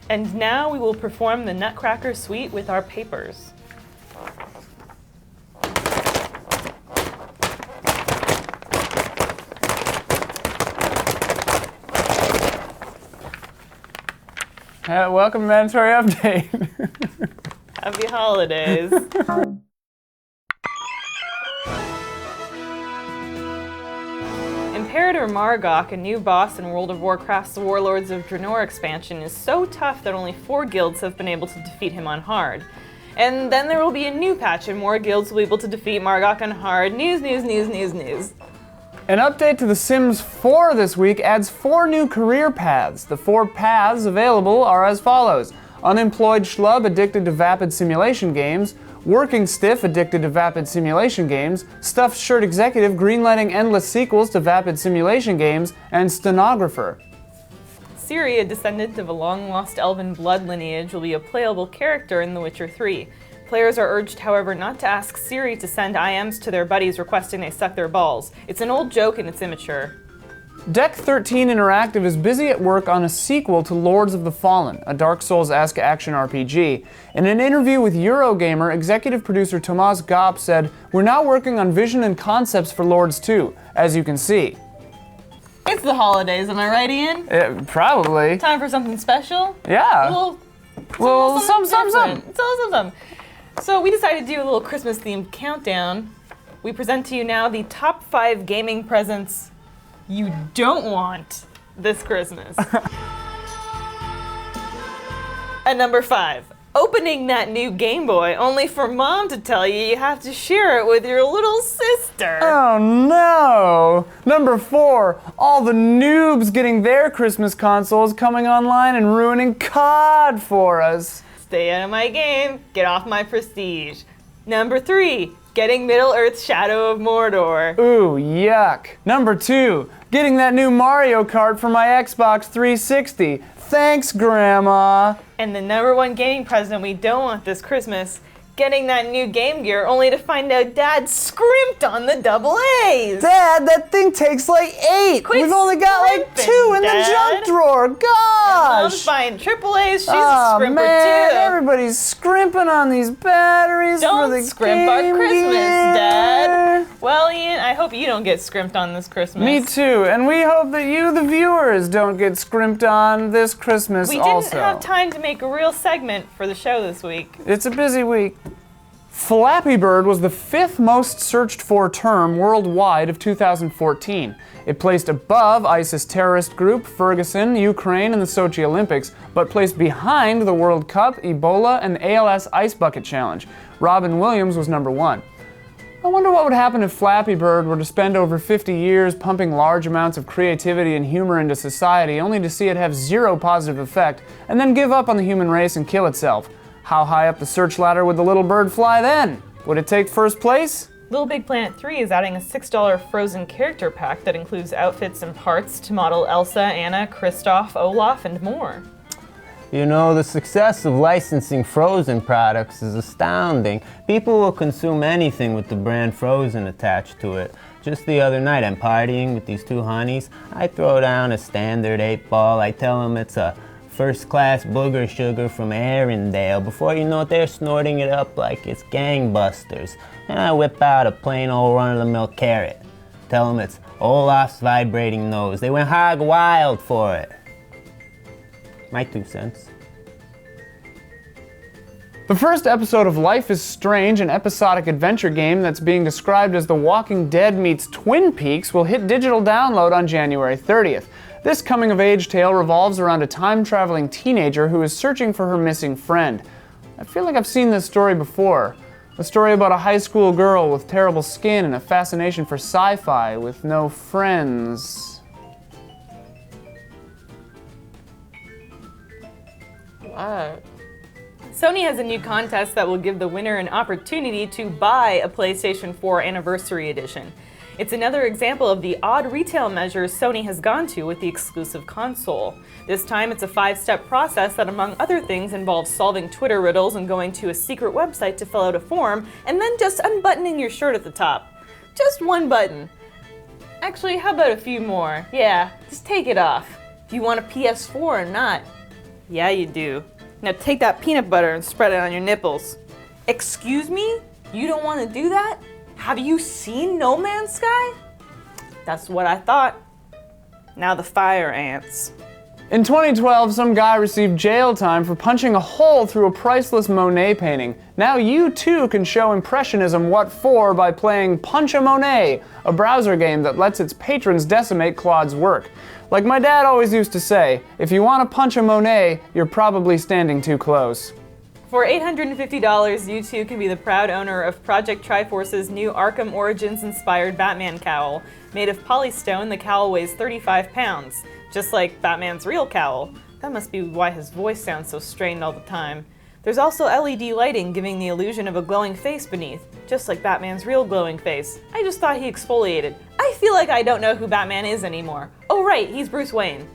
And now we will perform the Nutcracker Suite with our papers. Welcome to Mandatory Update. Happy holidays. Imperator Margok, a new boss in World of Warcraft's Warlords of Draenor expansion, is so tough that only 4 guilds have been able to defeat him on hard. And then there will be a new patch and more guilds will be able to defeat Margok on hard. News, news, news, news, news. An update to The Sims 4 this week adds 4 new career paths. The 4 paths available are as follows: unemployed schlub addicted to vapid simulation games, working stiff addicted to vapid simulation games, stuffed shirt executive greenlighting endless sequels to vapid simulation games, and stenographer. Ciri, a descendant of a long-lost elven blood lineage, will be a playable character in The Witcher 3. Players are urged, however, not to ask Ciri to send IMs to their buddies requesting they suck their balls. It's an old joke and it's immature. Deck 13 Interactive is busy at work on a sequel to Lords of the Fallen, a Dark Souls-esque action RPG. In an interview with Eurogamer, executive producer Tomas Gopp said, "We're now working on vision and concepts for Lords 2, as you can see." It's the holidays, am I right, Ian? Probably. Time for something special? Yeah. Well, some. So we decided to do a little Christmas-themed countdown. We present to you now the top 5 gaming presents you don't want this Christmas. At number 5, opening that new Game Boy, only for Mom to tell you have to share it with your little sister. Oh no! Number 4, all the noobs getting their Christmas consoles coming online and ruining COD for us. Stay out of my game, get off my prestige. Number 3, getting Middle-earth's Shadow of Mordor. Ooh, yuck. Number 2, getting that new Mario Kart for my Xbox 360. Thanks, Grandma. And the number 1 gaming present we don't want this Christmas, getting that new Game Gear only to find out Dad scrimped on the AA s. Dad, that thing takes like 8. Quit We've only got like 2 in Dad. the junk drawer. Mom's Gosh. buying AAAs, she's a Oh scrimper man, too. everybody's scrimping on these batteries Don't for the scrimp our Game Christmas, Gear. Dad. Well, Ian, I hope you don't get scrimped on this Christmas. Me too, and we hope that you, the viewers, don't get scrimped on this Christmas We also. didn't have time to make a real segment for the show this week. It's a busy week. Flappy Bird was the 5th most searched for term worldwide of 2014. It placed above ISIS terrorist group, Ferguson, Ukraine, and the Sochi Olympics, but placed behind the World Cup, Ebola, and ALS Ice Bucket Challenge. Robin Williams was number 1. I wonder what would happen if Flappy Bird were to spend over 50 years pumping large amounts of creativity and humor into society, only to see it have 0 positive effect, and then give up on the human race and kill itself. How high up the search ladder would the little bird fly then? Would it take first place? Little Big Planet 3 is adding a $6 Frozen character pack that includes outfits and parts to model Elsa, Anna, Kristoff, Olaf, and more. You know, the success of licensing Frozen products is astounding. People will consume anything with the brand Frozen attached to it. Just the other night, I'm partying with these 2 honeys. I throw down a standard 8-ball. I tell them it's a first-class booger sugar from Arendelle. Before you know it, they're snorting it up like it's gangbusters. And I whip out a plain old run-of-the-mill carrot. Tell them it's Olaf's vibrating nose. They went hog wild for it. My 2 cents. The first episode of Life is Strange, an episodic adventure game that's being described as The Walking Dead meets Twin Peaks, will hit digital download on January 30th. This coming-of-age tale revolves around a time-traveling teenager who is searching for her missing friend. I feel like I've seen this story before. A story about a high school girl with terrible skin and a fascination for sci-fi with no friends. Wow. Sony has a new contest that will give the winner an opportunity to buy a PlayStation 4 Anniversary Edition. It's another example of the odd retail measures Sony has gone to with the exclusive console. This time it's a 5-step process that, among other things, involves solving Twitter riddles and going to a secret website to fill out a form, and then just unbuttoning your shirt at the top. Just one button. Actually, how about a few more? Yeah, just take it off. If you want a PS4 or not. Yeah, you do. Now take that peanut butter and spread it on your nipples. Excuse me? You don't want to do that? Have you seen No Man's Sky? That's what I thought. Now the fire ants. In 2012, some guy received jail time for punching a hole through a priceless Monet painting. Now you too can show Impressionism what for by playing Punch a Monet, a browser game that lets its patrons decimate Claude's work. Like my dad always used to say, if you want to punch a Monet, you're probably standing too close. For $850, you too can be the proud owner of Project Triforce's new Arkham Origins-inspired Batman cowl. Made of polystone, the cowl weighs 35 pounds, just like Batman's real cowl. That must be why his voice sounds so strained all the time. There's also LED lighting giving the illusion of a glowing face beneath, just like Batman's real glowing face. I just thought he exfoliated. I feel like I don't know who Batman is anymore. Oh right, he's Bruce Wayne.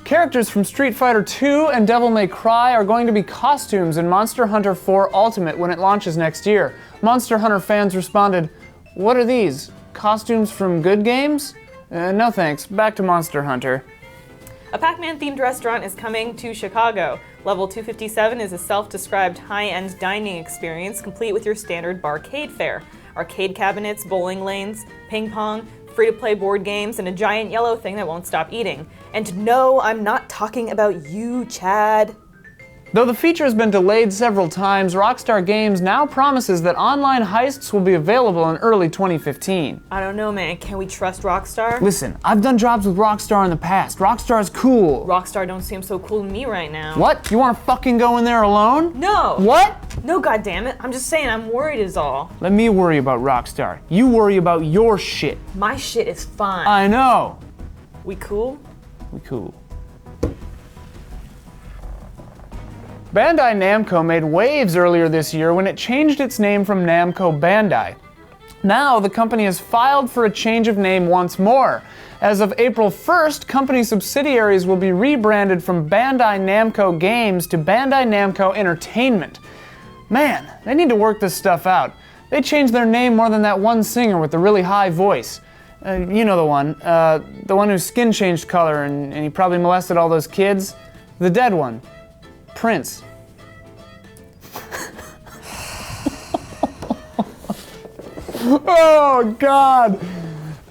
Characters from Street Fighter 2 and Devil May Cry are going to be costumes in Monster Hunter 4 Ultimate when it launches next year. Monster Hunter fans responded, "What are these? Costumes from good games? No thanks, back to Monster Hunter." A Pac-Man themed restaurant is coming to Chicago. Level 257 is a self-described high-end dining experience complete with your standard barcade fare. Arcade cabinets, bowling lanes, ping pong, free-to-play board games, and a giant yellow thing that won't stop eating. And no, I'm not talking about you, Chad. Though the feature has been delayed several times, Rockstar Games now promises that online heists will be available in early 2015. I don't know, man. Can we trust Rockstar? Listen, I've done jobs with Rockstar in the past. Rockstar's cool. Rockstar don't seem so cool to me right now. What? You want to fucking go in there alone? No! What? No, goddammit. I'm just saying I'm worried is all. Let me worry about Rockstar. You worry about your shit. My shit is fine. I know. We cool? We cool. Bandai Namco made waves earlier this year when it changed its name from Namco Bandai. Now, the company has filed for a change of name once more. As of April 1st, company subsidiaries will be rebranded from Bandai Namco Games to Bandai Namco Entertainment. Man, they need to work this stuff out. They changed their name more than that one singer with the really high voice. You know the one whose skin changed color and he probably molested all those kids. The dead one. Prince. Oh God,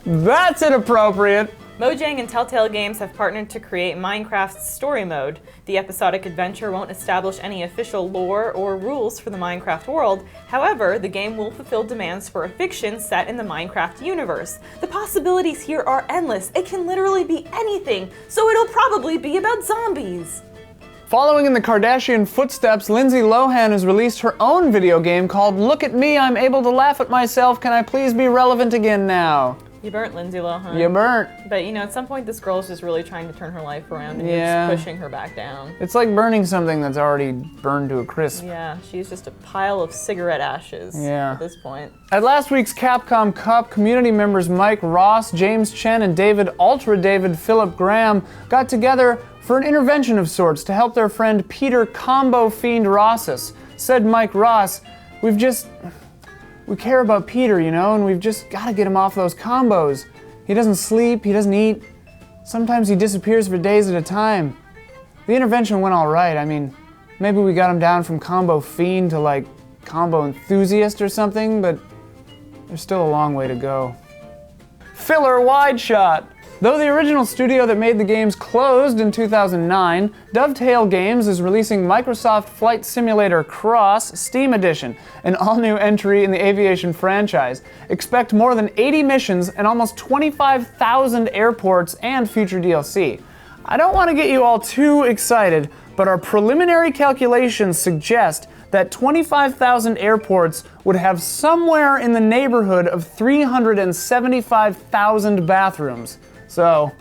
that's inappropriate. Mojang and Telltale Games have partnered to create Minecraft's story mode. The episodic adventure won't establish any official lore or rules for the Minecraft world. However, the game will fulfill demands for a fiction set in the Minecraft universe. The possibilities here are endless. It can literally be anything, so it'll probably be about zombies. Following in the Kardashian footsteps, Lindsay Lohan has released her own video game called Look at Me, I'm Able to Laugh at Myself, Can I Please Be Relevant Again Now? You burnt Lindsay Lohan. You burnt. But you know, at some point this girl's just really trying to turn her life around and Yeah. you're just pushing her back down. It's like burning something that's already burned to a crisp. Yeah, she's just a pile of cigarette ashes at this point. At last week's Capcom Cup, community members Mike Ross, James Chen, and David Ultra David Philip Graham got together for an intervention of sorts to help their friend Peter Combo Fiend Rossis. Said Mike Ross, we care about Peter, you know, and we've just got to get him off those combos. He doesn't sleep, he doesn't eat. Sometimes he disappears for days at a time. The intervention went all right. I mean, maybe we got him down from Combo Fiend to like Combo Enthusiast or something, but there's still a long way to go. Filler Wide Shot. Though the original studio that made the games closed in 2009, Dovetail Games is releasing Microsoft Flight Simulator Cross Steam Edition, an all-new entry in the aviation franchise. Expect more than 80 missions and almost 25,000 airports and future DLC. I don't want to get you all too excited, but our preliminary calculations suggest that 25,000 airports would have somewhere in the neighborhood of 375,000 bathrooms. So,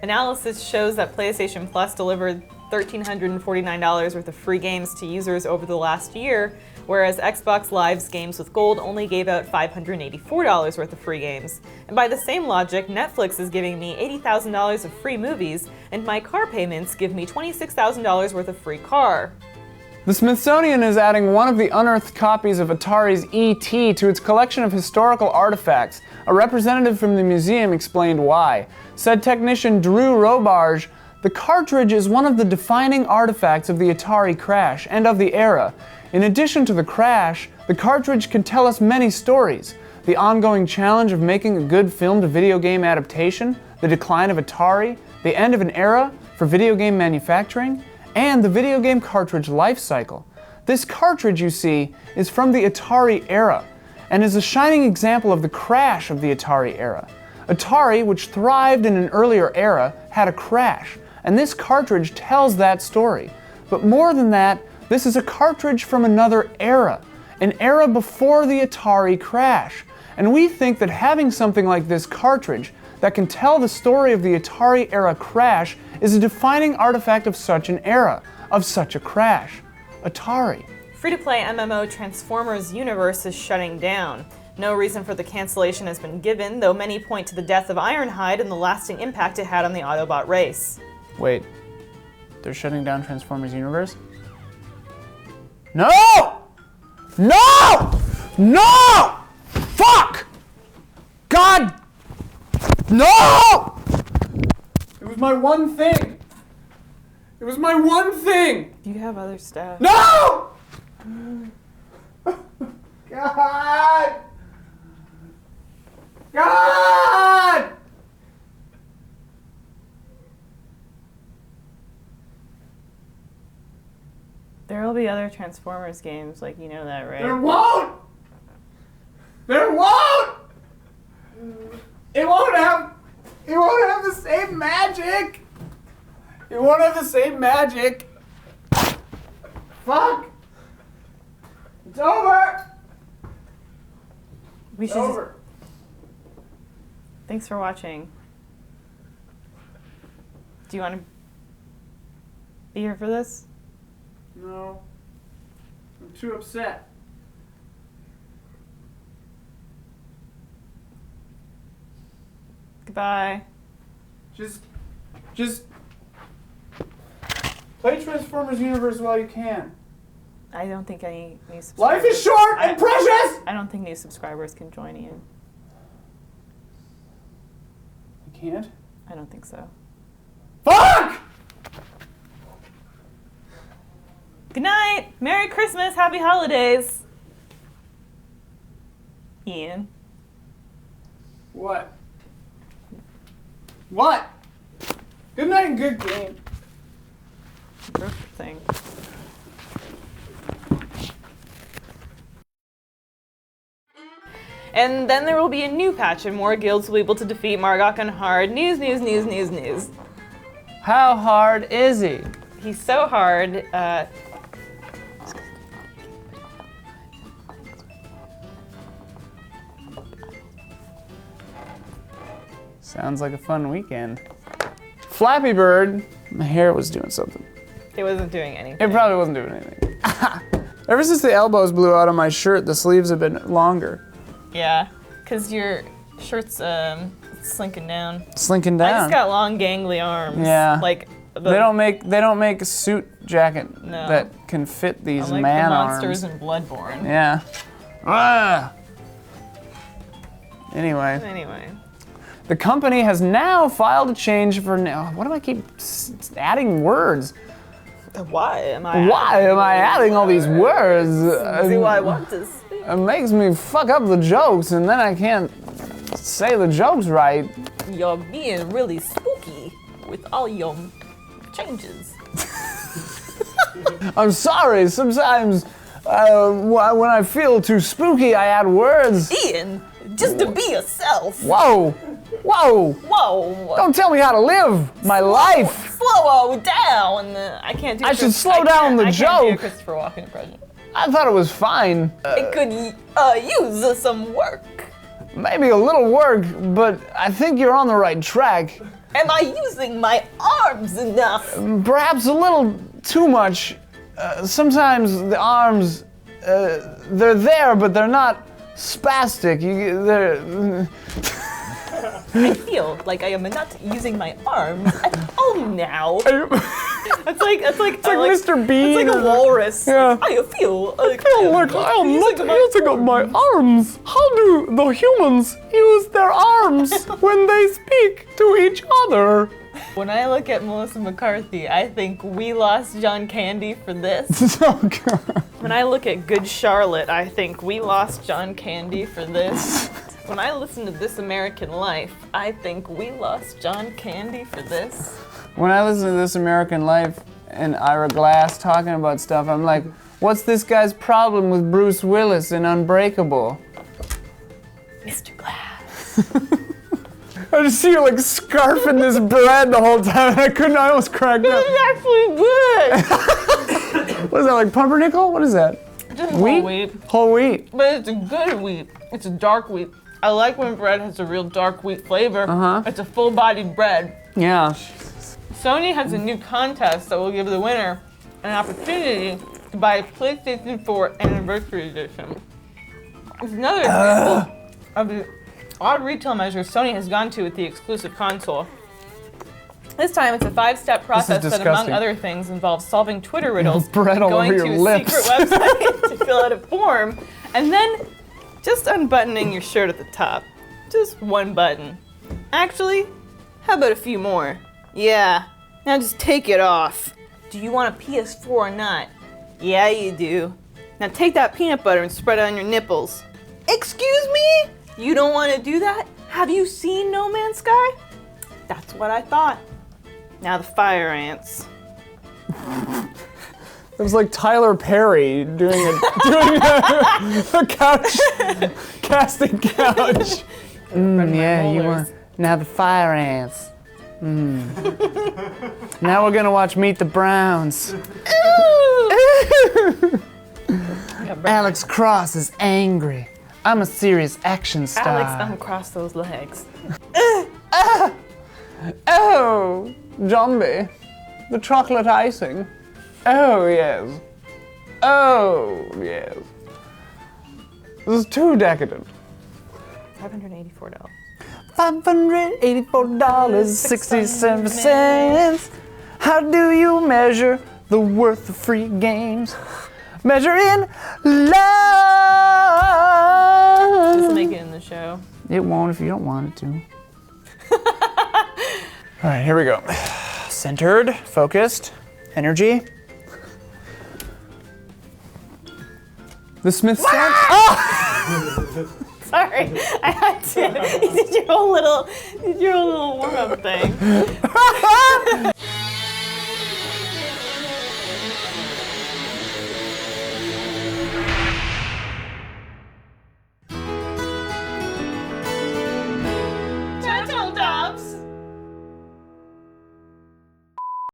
analysis shows that PlayStation Plus delivered $1,349 worth of free games to users over the last year, whereas Xbox Live's Games with Gold only gave out $584 worth of free games. And by the same logic, Netflix is giving me $80,000 of free movies, and my car payments give me $26,000 worth of free car. The Smithsonian is adding one of the unearthed copies of Atari's E.T. to its collection of historical artifacts. A representative from the museum explained why. Said technician Drew Robarge, The cartridge is one of the defining artifacts of the Atari crash and of the era. In addition to the crash, the cartridge can tell us many stories. The ongoing challenge of making a good film-to-video game adaptation, the decline of Atari, the end of an era for video game manufacturing, and the video game cartridge life cycle. This cartridge, you see, is from the Atari era, and is a shining example of the crash of the Atari era. Atari, which thrived in an earlier era, had a crash, and this cartridge tells that story. But more than that, this is a cartridge from another era, an era before the Atari crash. And we think that having something like this cartridge that can tell the story of the Atari era crash is a defining artifact of such an era, of such a crash. Atari. Free-to-play MMO Transformers Universe is shutting down. No reason for the cancellation has been given, though many point to the death of Ironhide and the lasting impact it had on the Autobot race. Wait, they're shutting down Transformers Universe? No! No! No! Fuck! God! No! It was my one thing! It was my one thing! You have other stuff. No! God! God! There will be other Transformers games, like, you know that, right? There won't! There won't! It won't have the same magic! It won't have the same magic! Fuck! It's over! We It's should over. Thanks for watching. Do you want to be here for this? No. I'm too upset. Goodbye. Just play Transformers Universe while you can. I don't think any new Life subscribers... is short and precious! I don't think new subscribers can join you. You can't? I don't think so. Fuck! Good night! Merry Christmas! Happy holidays! Ian. What? What? Good night and good game. You broke the thing. And then there will be a new patch and more guilds will be able to defeat Margok on hard. News, news, news, news, news. How hard is he? He's so hard. Sounds like a fun weekend. Flappy Bird, my hair was doing something. It wasn't doing anything. It probably wasn't doing anything. Ever since the elbows blew out on my shirt, the sleeves have been longer. Yeah, because your shirt's slinking down. Slinking down. I just got long, gangly arms. Yeah. Like They don't make a suit jacket No. that can fit these I'm like man the monsters arms. in Bloodborne. Yeah. Ah. Anyway, Anyway. the company has now filed a change for what do I keep adding words? Why am I? Why am I adding all these words? Do I want to speak? It makes me fuck up the jokes, and then I can't say the jokes right. You're being really spooky with all your changes. I'm sorry. Sometimes when I feel too spooky, I add words. Ian, just to be yourself. Whoa, whoa! Whoa. Don't tell me how to live my life. Slow down. I can't do. I should slow down the I can't do a joke. Christopher Walken impression. I thought it was fine. It could use some work. Maybe a little work, but I think you're on the right track. Am I using my arms enough? Perhaps a little too much. Sometimes the arms, they're there, but they're not spastic. They're... I feel like I am not using my arms at all now. It's like Mr. Bean. It's like a walrus. Yeah. I feel like I'm not using my arms. How do the humans use their arms when they speak to each other? When I look at Melissa McCarthy, I think we lost John Candy for this. Oh, God. When I look at Good Charlotte, I think we lost John Candy for this. When I listen to This American Life, I think we lost John Candy for this. When I listen to This American Life and Ira Glass talking about stuff, I'm like, what's this guy's problem with Bruce Willis in Unbreakable? Mr. Glass. I just see you like scarfing this bread the whole time. I almost cracked up. This is actually good. What is that, like pumpernickel? What is that? Just whole wheat. Whole wheat. But it's a good wheat. It's a dark wheat. I like when bread has a real dark wheat flavor. It's a full-bodied bread. Yeah. Sony has a new contest that will give the winner an opportunity to buy a PlayStation 4 Anniversary Edition. It's another example of the odd retail measures Sony has gone to with the exclusive console. This time it's a 5-step process that, among other things, involves solving Twitter riddles, bread all going over to your a lips. secret website to fill out a form, and then just unbuttoning your shirt at the top. Just one button. Actually, how about a few more? Yeah, now just take it off. Do you want a PS4 or not? Yeah, you do. Now take that peanut butter and spread it on your nipples. Excuse me? You don't want to do that? Have you seen No Man's Sky? That's what I thought. Now the fire ants. It was like Tyler Perry doing a couch, casting couch. Yeah, you want. Now the fire ants. Now we're gonna watch Meet the Browns. Alex Cross is angry. I'm a serious action star. Alex, uncross those legs. Oh, zombie. The chocolate icing. Oh, yes. Oh, yes. This is too decadent. $584. $584.67. How do you measure the worth of free games? Measure in love. Just make it in the show. It won't if you don't want it to. All right, here we go. Centered, focused, energy. The Smithsonian. Oh! Sorry, I had to. You did your whole little warm-up thing.